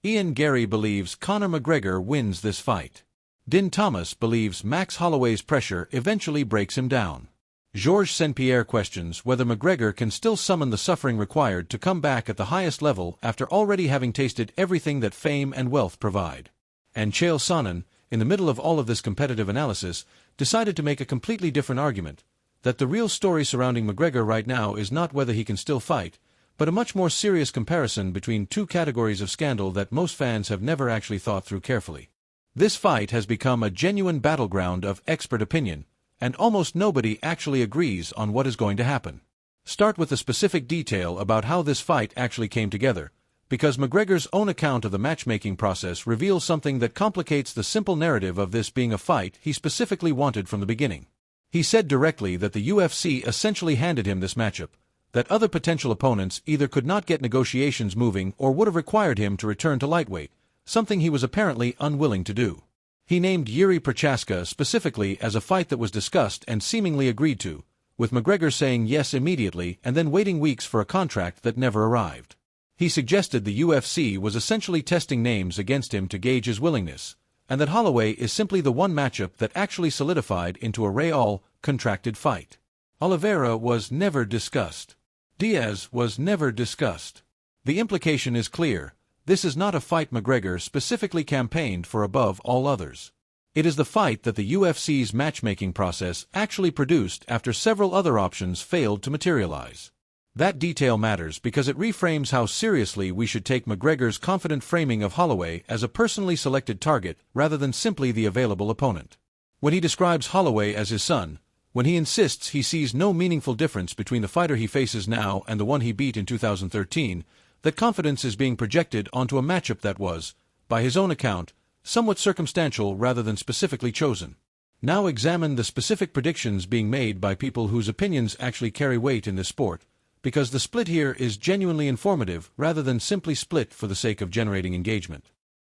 Garry believes Conor McGregor wins this fight. Din Thomas believes Max Holloway's pressure eventually breaks him down. Georges St-Pierre questions whether McGregor can still summon the suffering required to come back at the highest level after already having tasted everything that fame and wealth provide. And Chael Sonnen, in the middle of all of this competitive analysis, decided to make a completely different argument, that the real story surrounding McGregor right now is not whether he can still fight, but a much more serious comparison between two categories of scandal that most fans have never actually thought through carefully. This fight has become a genuine battleground of expert opinion, and almost nobody actually agrees on what is going to happen. Start with the specific detail about how this fight actually came together, because McGregor's own account of the matchmaking process reveals something that complicates the simple narrative of this being a fight he specifically wanted from the beginning. He said directly that the UFC essentially handed him this matchup, that other potential opponents either could not get negotiations moving or would have required him to return to lightweight, something he was apparently unwilling to do. He named Jiří Procházka specifically as a fight that was discussed and seemingly agreed to, with McGregor saying yes immediately and then waiting weeks for a contract that never arrived. He suggested the UFC was essentially testing names against him to gauge his willingness, and that Holloway is simply the one matchup that actually solidified into a real, contracted fight. Oliveira was never discussed. Diaz was never discussed. The implication is clear. This is not a fight McGregor specifically campaigned for above all others. It is the fight that the UFC's matchmaking process actually produced after several other options failed to materialize. That detail matters because it reframes how seriously we should take McGregor's confident framing of Holloway as a personally selected target rather than simply the available opponent. When he describes Holloway as his son, when he insists he sees no meaningful difference between the fighter he faces now and the one he beat in 2013, that confidence is being projected onto a matchup that was, by his own account, somewhat circumstantial rather than specifically chosen. Now examine the specific predictions being made by people whose opinions actually carry weight in this sport, because the split here is genuinely informative rather than simply split for the sake of generating engagement.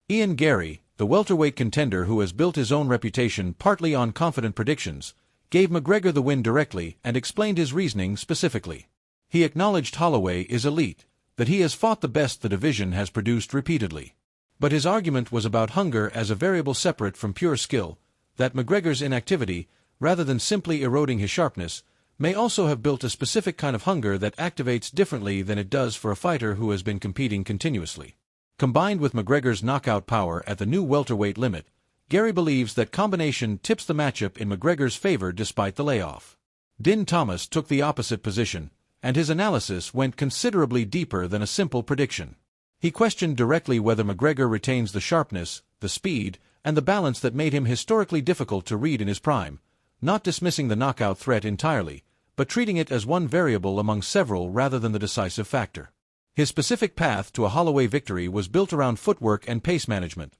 Garry, the welterweight contender who has built his own reputation partly on confident predictions, gave McGregor the win directly and explained his reasoning specifically. He acknowledged Holloway is elite, that he has fought the best the division has produced repeatedly. But his argument was about hunger as a variable separate from pure skill, that McGregor's inactivity, rather than simply eroding his sharpness, may also have built a specific kind of hunger that activates differently than it does for a fighter who has been competing continuously. Combined with McGregor's knockout power at the new welterweight limit, Garry believes that combination tips the matchup in McGregor's favor despite the layoff. Din Thomas took the opposite position, and his analysis went considerably deeper than a simple prediction. He questioned directly whether McGregor retains the sharpness, the speed, and the balance that made him historically difficult to read in his prime, not dismissing the knockout threat entirely, but treating it as one variable among several rather than the decisive factor. His specific path to a Holloway victory was built around footwork and pace management,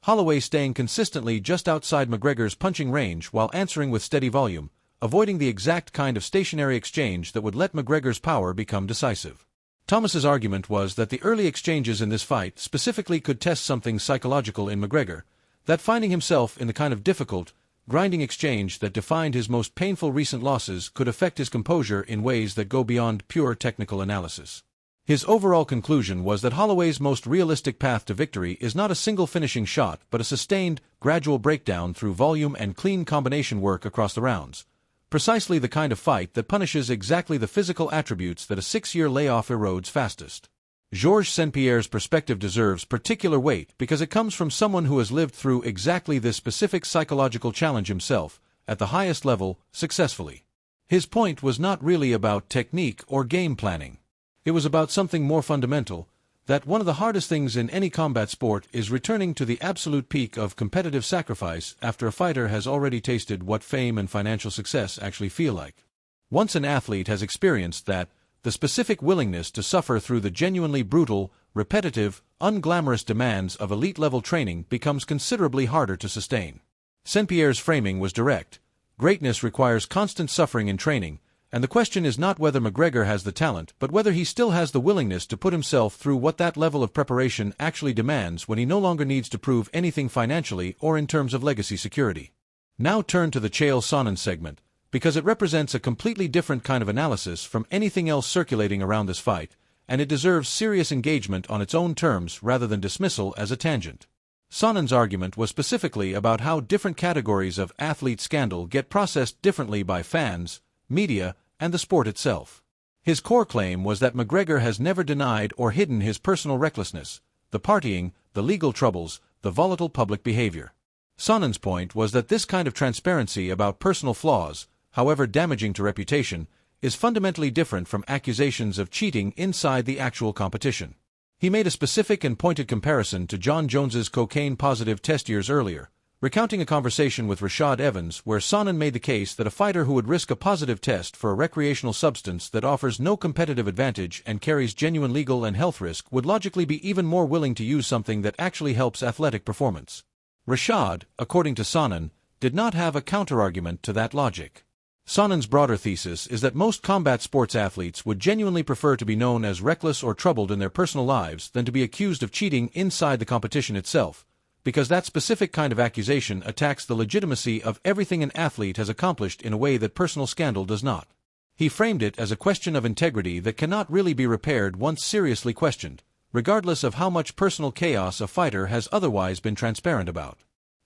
Holloway staying consistently just outside McGregor's punching range while answering with steady volume, avoiding the exact kind of stationary exchange that would let McGregor's power become decisive. Thomas's argument was that the early exchanges in this fight specifically could test something psychological in McGregor, that finding himself in the kind of difficult, grinding exchange that defined his most painful recent losses could affect his composure in ways that go beyond pure technical analysis. His overall conclusion was that Holloway's most realistic path to victory is not a single finishing shot but a sustained, gradual breakdown through volume and clean combination work across the rounds. Precisely the kind of fight that punishes exactly the physical attributes that a 6-year layoff erodes fastest. Georges St-Pierre's perspective deserves particular weight because it comes from someone who has lived through exactly this specific psychological challenge himself, at the highest level, successfully. His point was not really about technique or game planning. It was about something more fundamental, that one of the hardest things in any combat sport is returning to the absolute peak of competitive sacrifice after a fighter has already tasted what fame and financial success actually feel like. Once an athlete has experienced that, the specific willingness to suffer through the genuinely brutal, repetitive, unglamorous demands of elite-level training becomes considerably harder to sustain. St-Pierre's framing was direct. Greatness requires constant suffering in training, and the question is not whether McGregor has the talent but whether he still has the willingness to put himself through what that level of preparation actually demands when he no longer needs to prove anything financially or in terms of legacy security. Now turn to the Chael Sonnen segment, because it represents a completely different kind of analysis from anything else circulating around this fight, and it deserves serious engagement on its own terms rather than dismissal as a tangent. Sonen's argument was specifically about how different categories of athlete scandal get processed differently by fans, media, and the sport itself. His core claim was that McGregor has never denied or hidden his personal recklessness, the partying, the legal troubles, the volatile public behavior. Sonen's point was that this kind of transparency about personal flaws, however damaging to reputation, is fundamentally different from accusations of cheating inside the actual competition. He made a specific and pointed comparison to John Jones's cocaine-positive test years earlier, recounting a conversation with Rashad Evans where Sonnen made the case that a fighter who would risk a positive test for a recreational substance that offers no competitive advantage and carries genuine legal and health risk would logically be even more willing to use something that actually helps athletic performance. Rashad, according to Sonnen, did not have a counterargument to that logic. Sonnen's broader thesis is that most combat sports athletes would genuinely prefer to be known as reckless or troubled in their personal lives than to be accused of cheating inside the competition itself, because that specific kind of accusation attacks the legitimacy of everything an athlete has accomplished in a way that personal scandal does not. He framed it as a question of integrity that cannot really be repaired once seriously questioned, regardless of how much personal chaos a fighter has otherwise been transparent about.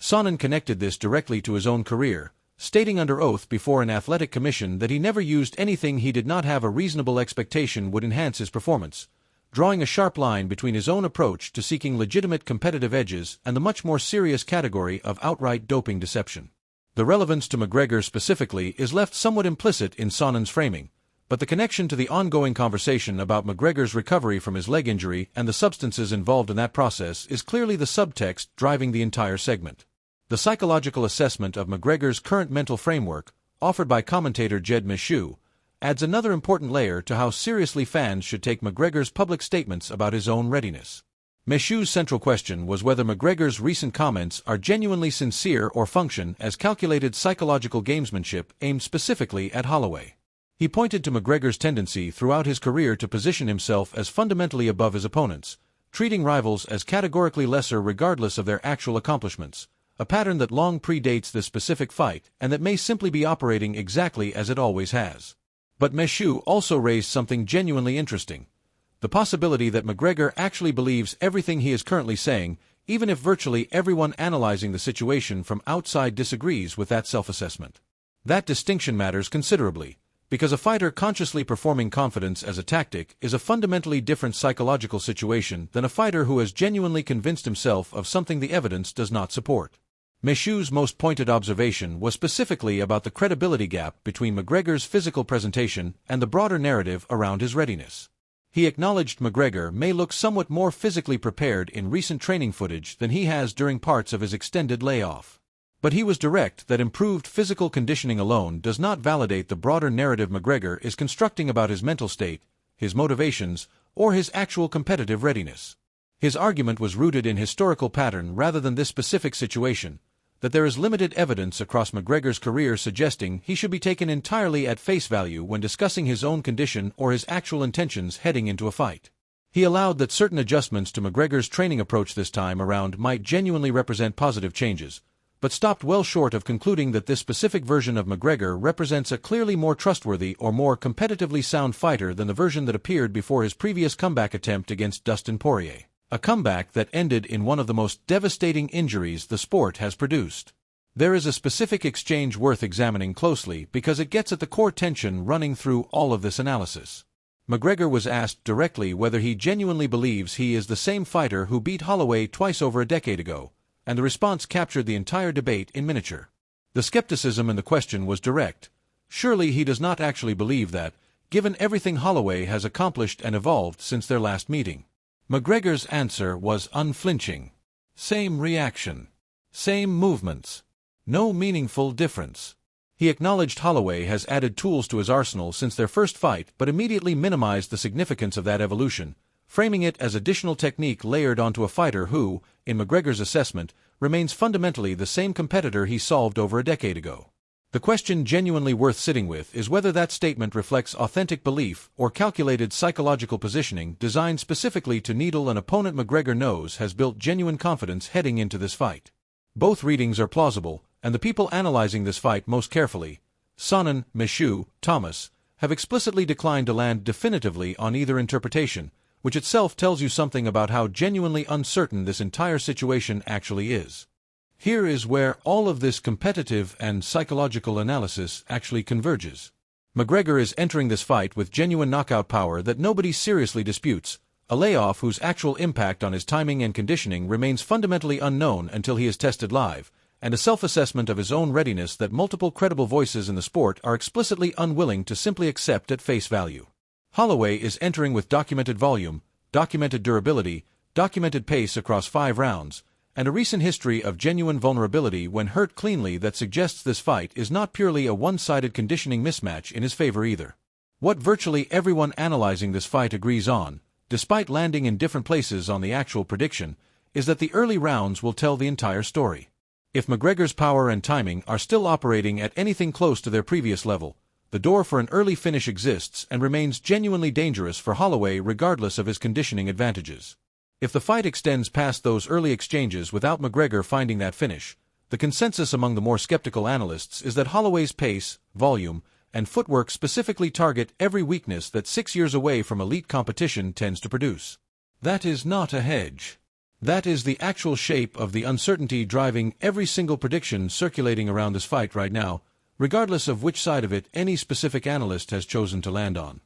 Sonnen connected this directly to his own career, stating under oath before an athletic commission that he never used anything he did not have a reasonable expectation would enhance his performance, drawing a sharp line between his own approach to seeking legitimate competitive edges and the much more serious category of outright doping deception. The relevance to McGregor specifically is left somewhat implicit in Sonnen's framing, but the connection to the ongoing conversation about McGregor's recovery from his leg injury and the substances involved in that process is clearly the subtext driving the entire segment. The psychological assessment of McGregor's current mental framework, offered by commentator Jed Meshew, adds another important layer to how seriously fans should take McGregor's public statements about his own readiness. Meshew's central question was whether McGregor's recent comments are genuinely sincere or function as calculated psychological gamesmanship aimed specifically at Holloway. He pointed to McGregor's tendency throughout his career to position himself as fundamentally above his opponents, treating rivals as categorically lesser regardless of their actual accomplishments, a pattern that long predates this specific fight and that may simply be operating exactly as it always has. But Meshew also raised something genuinely interesting: the possibility that McGregor actually believes everything he is currently saying, even if virtually everyone analyzing the situation from outside disagrees with that self-assessment. That distinction matters considerably, because a fighter consciously performing confidence as a tactic is a fundamentally different psychological situation than a fighter who has genuinely convinced himself of something the evidence does not support. Meshew's most pointed observation was specifically about the credibility gap between McGregor's physical presentation and the broader narrative around his readiness. He acknowledged McGregor may look somewhat more physically prepared in recent training footage than he has during parts of his extended layoff. But he was direct that improved physical conditioning alone does not validate the broader narrative McGregor is constructing about his mental state, his motivations, or his actual competitive readiness. His argument was rooted in historical pattern rather than this specific situation, that there is limited evidence across McGregor's career suggesting he should be taken entirely at face value when discussing his own condition or his actual intentions heading into a fight. He allowed that certain adjustments to McGregor's training approach this time around might genuinely represent positive changes, but stopped well short of concluding that this specific version of McGregor represents a clearly more trustworthy or more competitively sound fighter than the version that appeared before his previous comeback attempt against Dustin Poirier. A comeback that ended in one of the most devastating injuries the sport has produced. There is a specific exchange worth examining closely because it gets at the core tension running through all of this analysis. McGregor was asked directly whether he genuinely believes he is the same fighter who beat Holloway twice over a decade ago, and the response captured the entire debate in miniature. The skepticism in the question was direct. Surely he does not actually believe that, given everything Holloway has accomplished and evolved since their last meeting. McGregor's answer was unflinching. Same reaction. Same movements. No meaningful difference. He acknowledged Holloway has added tools to his arsenal since their first fight but immediately minimized the significance of that evolution, framing it as additional technique layered onto a fighter who, in McGregor's assessment, remains fundamentally the same competitor he solved over a decade ago. The question genuinely worth sitting with is whether that statement reflects authentic belief or calculated psychological positioning designed specifically to needle an opponent McGregor knows has built genuine confidence heading into this fight. Both readings are plausible, and the people analyzing this fight most carefully, Sonnen, Meshew, Thomas, have explicitly declined to land definitively on either interpretation, which itself tells you something about how genuinely uncertain this entire situation actually is. Here is where all of this competitive and psychological analysis actually converges. McGregor is entering this fight with genuine knockout power that nobody seriously disputes, a layoff whose actual impact on his timing and conditioning remains fundamentally unknown until he is tested live, and a self-assessment of his own readiness that multiple credible voices in the sport are explicitly unwilling to simply accept at face value. Holloway is entering with documented volume, documented durability, documented pace across 5 rounds, and a recent history of genuine vulnerability when hurt cleanly that suggests this fight is not purely a one-sided conditioning mismatch in his favor either. What virtually everyone analyzing this fight agrees on, despite landing in different places on the actual prediction, is that the early rounds will tell the entire story. If McGregor's power and timing are still operating at anything close to their previous level, the door for an early finish exists and remains genuinely dangerous for Holloway regardless of his conditioning advantages. If the fight extends past those early exchanges without McGregor finding that finish, the consensus among the more skeptical analysts is that Holloway's pace, volume, and footwork specifically target every weakness that 6 years away from elite competition tends to produce. That is not a hedge. That is the actual shape of the uncertainty driving every single prediction circulating around this fight right now, regardless of which side of it any specific analyst has chosen to land on.